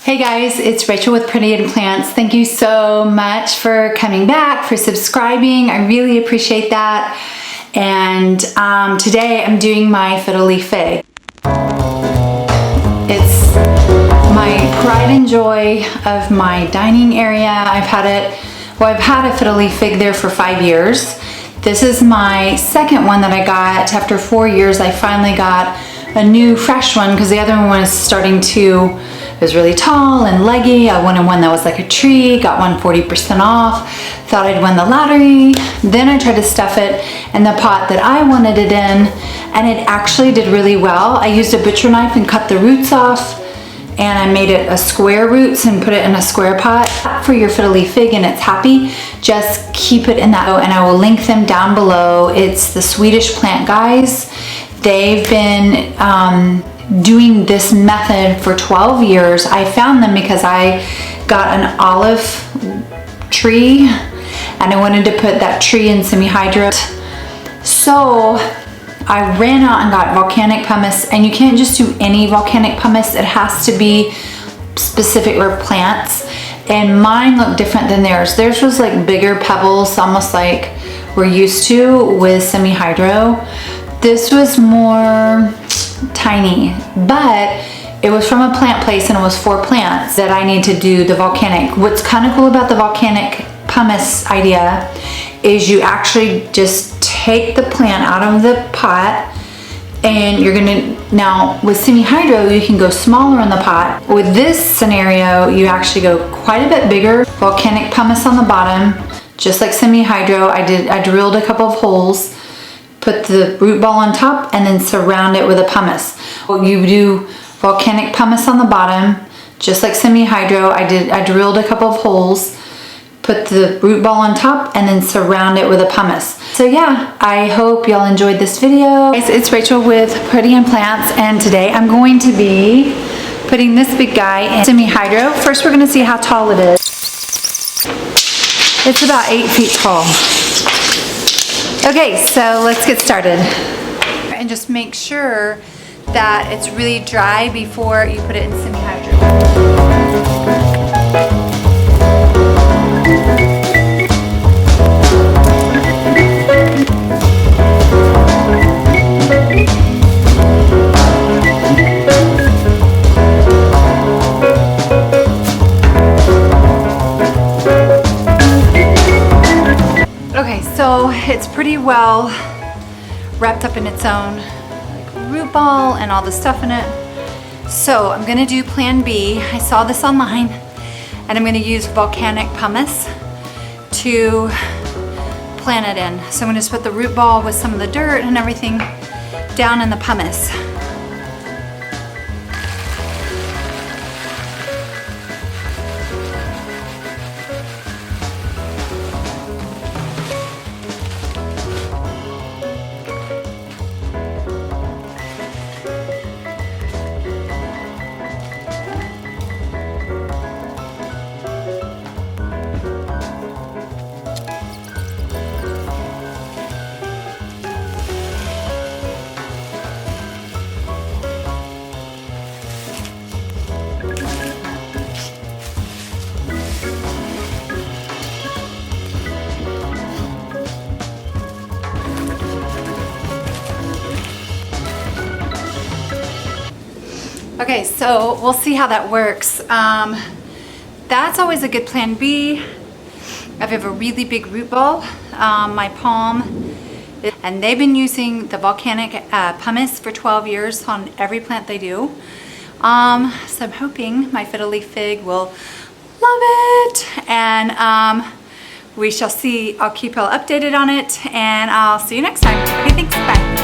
Hey guys, it's Rachel with Pretty and Plants. Thank you so much for coming back, for subscribing. I really appreciate that. And today I'm doing my Fiddle Leaf Fig. It's my pride and joy of my dining area. I've had a Fiddle Leaf Fig there for 5 years. This is my second one that I got. After 4 years, I finally got a new fresh one because the other one was starting to, it was really tall and leggy. I wanted one that was like a tree, got one 40% off, thought I'd win the lottery. Then I tried to stuff it in the pot that I wanted it in, and it actually did really well. I used a butcher knife and cut the roots off, and I made it a square roots and put it in a square pot. For your Fiddle Leaf Fig and it's happy, just keep it in that, and I will link them down below. It's the Swedish Plant Guys. They've been doing this method for 12 years. I found them because I got an olive tree and I wanted to put that tree in SEMIHYDRO. So I ran out and got volcanic pumice, and you can't just do any volcanic pumice. It has to be specific for plants, and mine looked different than theirs. Theirs was like bigger pebbles, almost like we're used to with SEMIHYDRO. This was more tiny, but it was from a plant place and it was for plants that I need to do the volcanic. What's kind of cool about the volcanic pumice idea is you actually just take the plant out of the pot, and you're gonna, now with SEMIHYDRO you can go smaller in the pot. With this scenario you actually go quite a bit bigger. Volcanic pumice on the bottom, just like SEMIHYDRO. I drilled a couple of holes, put the root ball on top, and then surround it with a pumice. You do volcanic pumice on the bottom, just like SEMIHYDRO. I drilled a couple of holes, put the root ball on top, and then surround it with a pumice. So yeah, I hope y'all enjoyed this video. Guys, it's Rachel with Pretty and Plants, and today I'm going to be putting this big guy in SEMIHYDRO. First we're gonna see how tall it is. It's about 8 feet tall. Okay, so let's get started. And just make sure that it's really dry before you put it in SEMIHYDRO. Okay, so it's pretty well wrapped up in its own root ball and all the stuff in it. So I'm gonna do plan B. I saw this online, and I'm gonna use volcanic pumice to plant it in. So I'm gonna just put the root ball with some of the dirt and everything down in the pumice. Okay, so we'll see how that works. That's always a good plan B. If you have a really big root ball, my palm, and they've been using the volcanic pumice for 12 years on every plant they do. So I'm hoping my Fiddle Leaf Fig will love it, and we shall see. I'll keep y'all updated on it, and I'll see you next time. Okay, thanks, bye.